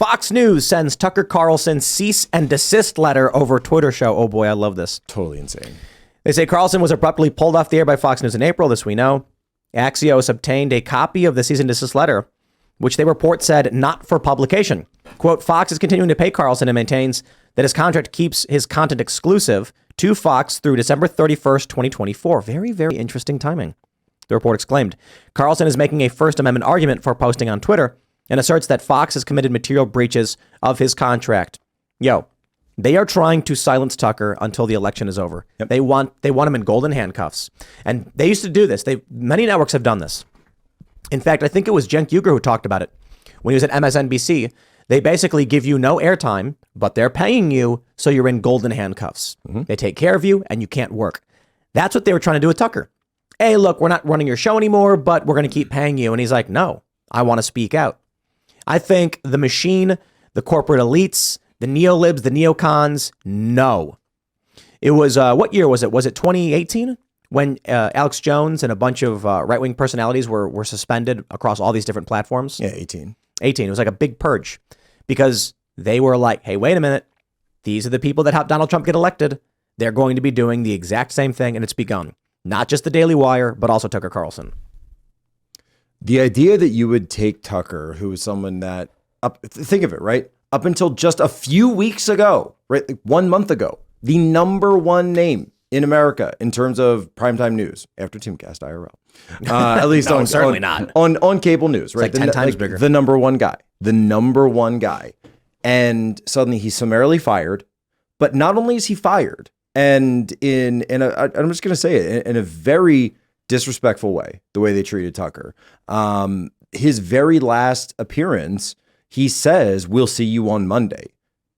Fox News sends Tucker Carlson cease and desist letter over Twitter show. Oh boy, I love this. Totally insane. They say Carlson was abruptly pulled off the air by Fox News in April. This we know. Axios obtained a copy of the cease and desist letter, which they report said not for publication. Quote, Fox is continuing to pay Carlson and maintains that his contract keeps his content exclusive to Fox through December 31st, 2024. Very, very interesting timing. The report exclaimed. Carlson is making a First Amendment argument for posting on Twitter and asserts that Fox has committed material breaches of his contract. They are trying to silence Tucker until the election is over. Yep. They want him in golden handcuffs. And they used to do this. Many networks have done this. In fact, I think it was Cenk Uygur who talked about it. When he was at MSNBC, they basically give you no airtime, but they're paying you, so you're in golden handcuffs. Mm-hmm. They take care of you, and you can't work. That's what they were trying to do with Tucker. Hey, look, we're not running your show anymore, but we're going to keep paying you. And he's like, no, I want to speak out. I think the machine, the corporate elites, the neolibs, the neocons, no. It was, what year was it? Was it 2018? When Alex Jones and a bunch of right-wing personalities were suspended across all these different platforms? Yeah, 18. It was like a big purge because they were like, hey, wait a minute. These are the people that helped Donald Trump get elected. They're going to be doing the exact same thing, and it's begun. Not just the Daily Wire, but also Tucker Carlson. The idea that you would take Tucker, who is someone that, think of it, right? Up until just a few weeks ago, right? Like 1 month ago, the number one name in America in terms of primetime news after Timcast IRL. At least no, certainly not on cable news, right? It's like 10 times bigger. The number one guy. And suddenly he's summarily fired. But not only is he fired, and I'm just going to say it in a very disrespectful way, the way they treated Tucker. His very last appearance, he says, "We'll see you on Monday."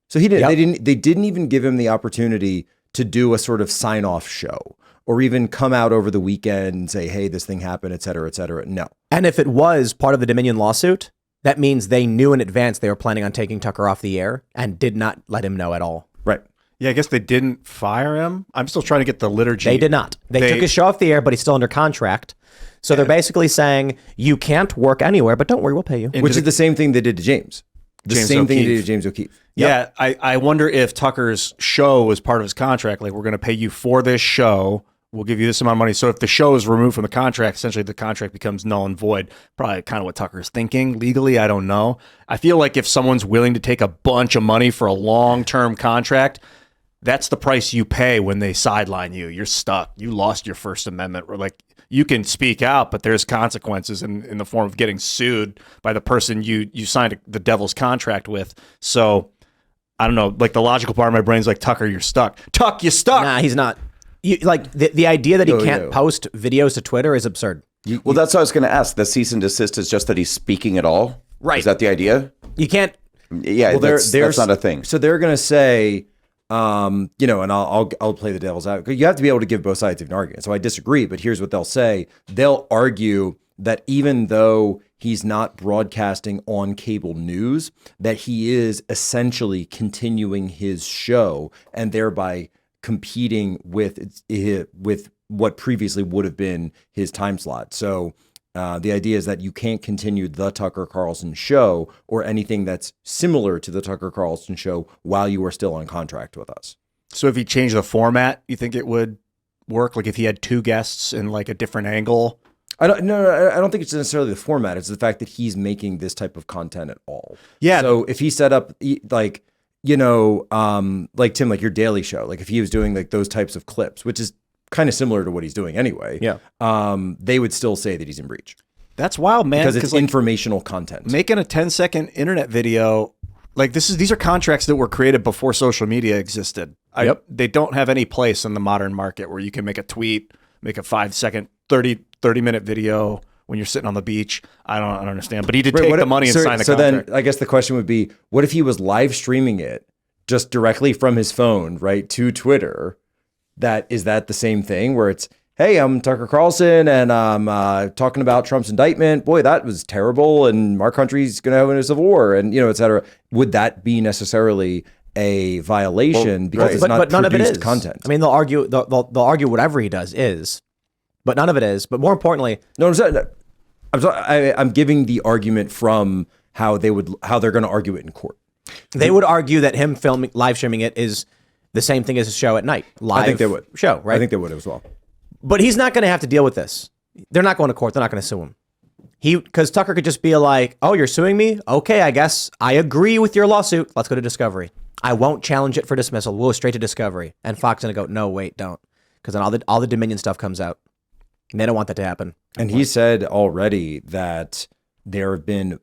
So he didn't. Yep. They didn't even give him the opportunity to do a sort of sign-off show or even come out over the weekend and say, hey, this thing happened, et cetera, et cetera. No. And if it was part of the Dominion lawsuit, that means they knew in advance they were planning on taking Tucker off the air and did not let him know at all. Right. Yeah, I guess they didn't fire him. I'm still trying to get the liturgy. They did not. They took his show off the air, but he's still under contract. So they're basically saying, you can't work anywhere, but don't worry, we'll pay you. Which is the same thing they did to James. The same thing they did to James O'Keefe. Yeah, I wonder if Tucker's show was part of his contract. Like, we're going to pay you for this show. We'll give you this amount of money. So if the show is removed from the contract, essentially the contract becomes null and void. Probably kind of what Tucker's thinking. Legally, I don't know. I feel like if someone's willing to take a bunch of money for a long-term contract, that's the price you pay when they sideline you. You're stuck. You lost your First Amendment. Or like, you can speak out, but there's consequences in the form of getting sued by the person you signed the devil's contract with. So I don't know. Like, the logical part of my brain is like, Tucker, you're stuck. Tuck, you're stuck. Nah, he's not. Like the idea that he can't post videos to Twitter is absurd. Well, that's what I was going to ask. The cease and desist is just that he's speaking at all? Right. Is that the idea? You can't. Yeah, well, that's not a thing. So they're going to say, and I'll play the devil's advocate. You have to be able to give both sides of an argument. So I disagree, but here's what they'll say. They'll argue that even though he's not broadcasting on cable news, that he is essentially continuing his show and thereby competing with what previously would have been his time slot. So the idea is that you can't continue the Tucker Carlson show or anything that's similar to the Tucker Carlson show while you are still on contract with us. So if he changed the format, you think it would work? Like if he had two guests in like a different angle? I don't think it's necessarily the format. It's the fact that he's making this type of content at all. Yeah. So if he set up like Tim, like your daily show, like if he was doing like those types of clips, which is kind of similar to what he's doing anyway. Yeah. They would still say that he's in breach. That's wild, man. Because it's like, informational content. Making a 10-second internet video, like these are contracts that were created before social media existed. They don't have any place in the modern market where you can make a tweet, make a 5-second, 30-minute video when you're sitting on the beach. I don't understand. But he did take the money and sign the contract. So then I guess the question would be, what if he was live streaming it just directly from his phone, right, to Twitter? Is that the same thing where it's, hey, I'm Tucker Carlson and I'm talking about Trump's indictment. Boy, that was terrible. And our country's going to have a civil war and, et cetera. Would that be necessarily a violation because it's not none of it is content? I mean, they'll argue whatever he does is, but none of it is. But more importantly, I'm giving the argument from how they're going to argue it in court. They would argue that him live streaming it is the same thing as a show at night. Live I think they would. show, right? I think they would as well. But he's not going to have to deal with this. They're not going to court. They're not going to sue him. Because Tucker could just be like, oh, you're suing me? Okay, I guess I agree with your lawsuit. Let's go to discovery. I won't challenge it for dismissal. We'll go straight to discovery. And Fox is going to go, no, wait, don't. Because then all the Dominion stuff comes out. And they don't want that to happen. And he said already that there have been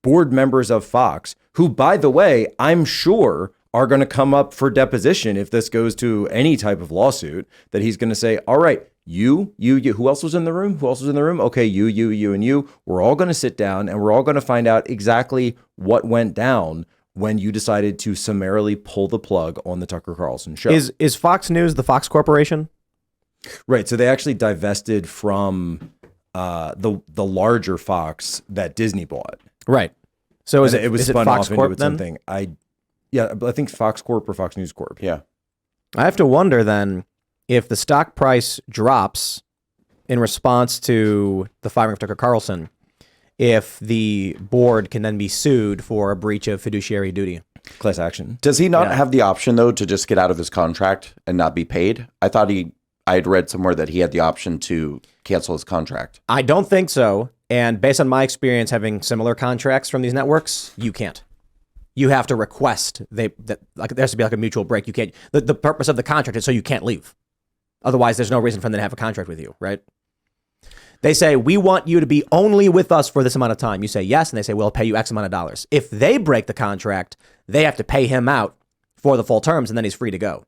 board members of Fox who, by the way, I'm sure are going to come up for deposition if this goes to any type of lawsuit, that he's going to say, all right, you, who else was in the room? Who else was in the room? Okay, you, and you. We're all going to sit down and we're all going to find out exactly what went down when you decided to summarily pull the plug on the Tucker Carlson show. Is Fox News the Fox Corporation? Right. So they actually divested from the larger Fox that Disney bought. Right. So is it was is spun Fox off Corp into then? something. I think Fox Corp or Fox News Corp. Yeah. I have to wonder then if the stock price drops in response to the firing of Tucker Carlson, if the board can then be sued for a breach of fiduciary duty. Class action. Does he not have the option, though, to just get out of his contract and not be paid? I thought I had read somewhere that he had the option to cancel his contract. I don't think so. And based on my experience having similar contracts from these networks, you can't. You have to request there has to be like a mutual break. You can't. The purpose of the contract is so you can't leave. Otherwise, there's no reason for them to have a contract with you, right? They say, we want you to be only with us for this amount of time. You say yes, and they say, we'll pay you X amount of dollars. If they break the contract, they have to pay him out for the full terms, and then he's free to go.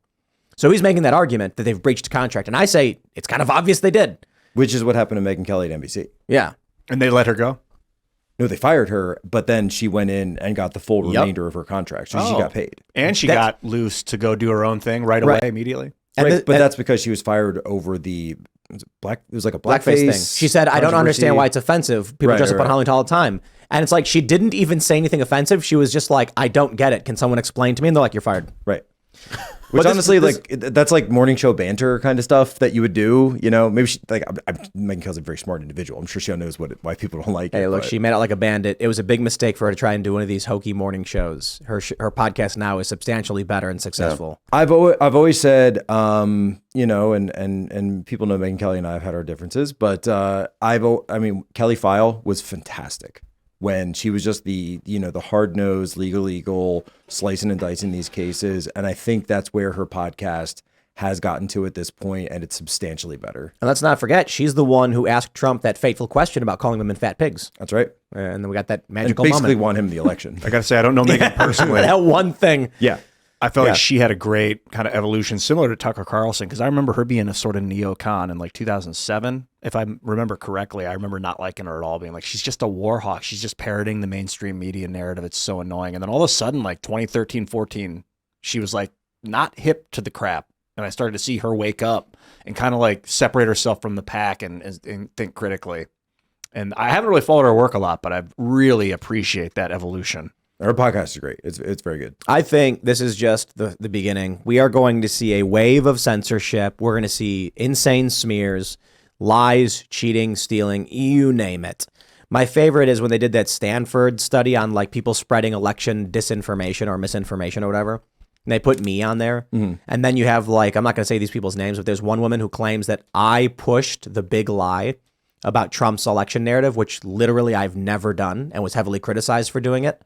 So he's making that argument that they've breached contract. And I say, it's kind of obvious they did. Which is what happened to Megyn Kelly at NBC. Yeah. And they let her go? No, they fired her, but then she went in and got the full remainder of her contract. So she got paid. And she got loose to go do her own thing right away, immediately. Right, but that's because she was fired over the it was like a blackface thing. She said, I don't understand why it's offensive. People dress up on Halloween all the time. And it's like, she didn't even say anything offensive. She was just like, I don't get it. Can someone explain to me? And they're like, you're fired. Right. Which honestly, that's like morning show banter kind of stuff that you would do. You know, maybe Megyn Kelly's a very smart individual. I'm sure she knows why people don't like it. Hey, look, she made out like a bandit. It was a big mistake for her to try and do one of these hokey morning shows. Her podcast now is substantially better and successful. Yeah. I've always said, you know, and people know Megyn Kelly and I have had our differences, but Kelly File was fantastic when she was just the hard-nosed, legal, slicing and dicing these cases. And I think that's where her podcast has gotten to at this point, and it's substantially better. And let's not forget, she's the one who asked Trump that fateful question about calling women fat pigs. That's right. And then we got that magical and basically moment. won him the election. I got to say, I don't know Megyn personally. That one thing. Yeah. I felt like she had a great kind of evolution similar to Tucker Carlson, because I remember her being a sort of neocon in like 2007. If I remember correctly, I remember not liking her at all, being like, she's just a war hawk. She's just parroting the mainstream media narrative. It's so annoying. And then all of a sudden, like 2013, 14, she was like not hip to the crap. And I started to see her wake up and kind of like separate herself from the pack and think critically. And I haven't really followed her work a lot, but I really appreciate that evolution. Her podcast is great. It's very good. I think this is just the beginning. We are going to see a wave of censorship. We're going to see insane smears, lies, cheating, stealing, you name it. My favorite is when they did that Stanford study on like people spreading election disinformation or misinformation or whatever. And they put me on there. Mm-hmm. And then you have like, I'm not going to say these people's names, but there's one woman who claims that I pushed the big lie about Trump's election narrative, which literally I've never done and was heavily criticized for doing it.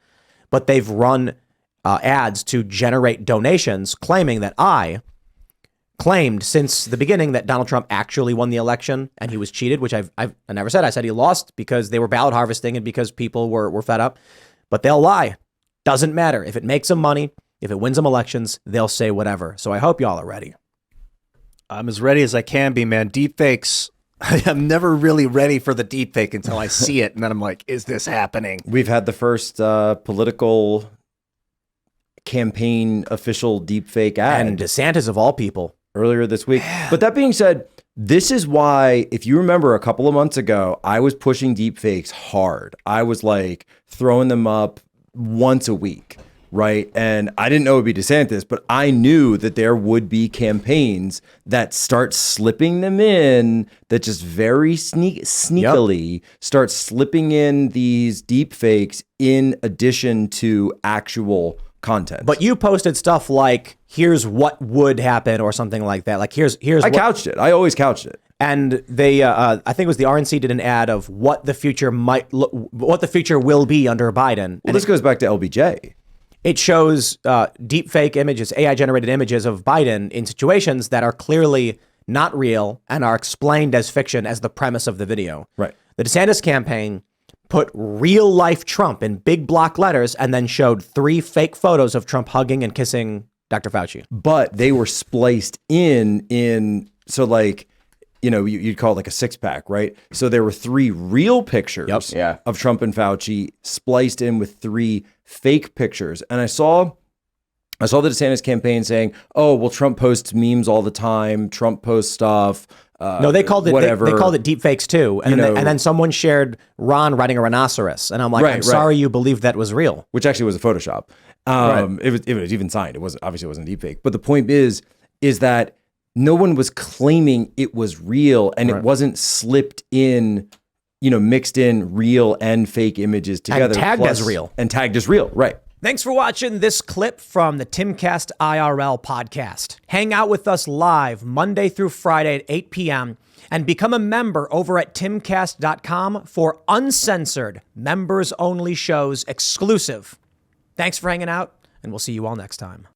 But they've run ads to generate donations claiming that I claimed since the beginning that Donald Trump actually won the election and he was cheated, which I never said. I said he lost because they were ballot harvesting and because people were fed up. But they'll lie. Doesn't matter. If it makes them money, if it wins them elections, they'll say whatever. So I hope y'all are ready. I'm as ready as I can be, man. Deepfakes. I'm never really ready for the deepfake until I see it. And then I'm like, is this happening? We've had the first political campaign official deepfake ad. And DeSantis of all people. Earlier this week. But that being said, this is why, if you remember a couple of months ago, I was pushing deepfakes hard. I was like throwing them up once a week. right? And I didn't know it would be DeSantis, but I knew that there would be campaigns that start slipping them in, that just very sneakily start slipping in these deep fakes in addition to actual content. But you posted stuff like, here's what would happen or something like that. Like, here's I couched it. I always couched it. And they, I think it was the RNC did an ad of what the future what the future will be under Biden. Well, this goes back to LBJ. It shows deep fake images, AI generated images of Biden in situations that are clearly not real and are explained as fiction as the premise of the video. Right. The DeSantis campaign put real life Trump in big block letters and then showed 3 fake photos of Trump hugging and kissing Dr. Fauci. But they were spliced in so like, you know, you'd call it like a 6-pack, right? So there were 3 real pictures of Trump and Fauci spliced in with 3 fake pictures. And I saw the DeSantis campaign saying, oh, well, Trump posts memes all the time. Trump posts stuff. No, they called it whatever. They called it deep fakes too. And then someone shared Ron riding a rhinoceros. And I'm like, I'm sorry you believed that was real. Which actually was a Photoshop. It was even signed. It wasn't deep fake. But the point is that no one was claiming it was real, and it wasn't slipped in, mixed in real and fake images together. And tagged as real. And tagged as real, right. Thanks for watching this clip from the Timcast IRL podcast. Hang out with us live Monday through Friday at 8 p.m. and become a member over at timcast.com for uncensored, members-only shows exclusive. Thanks for hanging out, and we'll see you all next time.